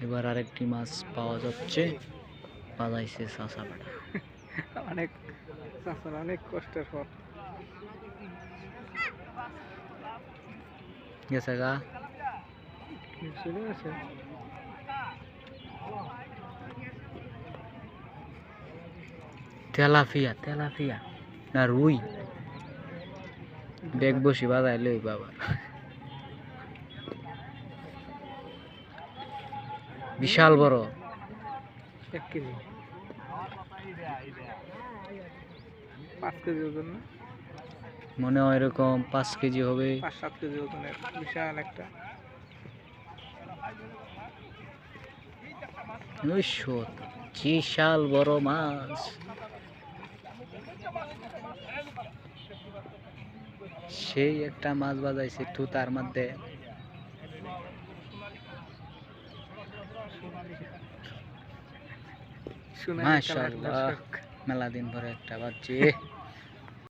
এবার আরেকটি মাছ পাওয়া যাচ্ছে, বাজাইছে চাচা বেটা। অনেক চাচার অনেক কষ্টের পর গেছে গা। চলে গেছে। তেলাপিয়া তেলাপিয়া না রুই, বেগ বসি বাজাইলে হইব আবার। বিশাল বড়, 1 কেজি 5 কেজি ওজন না? মনে হয় এরকম 5 কেজি হবে। 5-7 কেজি ওজনের বিশাল একটা। বিশাল বড় মাছ। সেই একটা মাছ বাজাইছে তুতার মধ্যে। মাশাআল্লাহ, মেলা দিন পরে একটা বাজছে।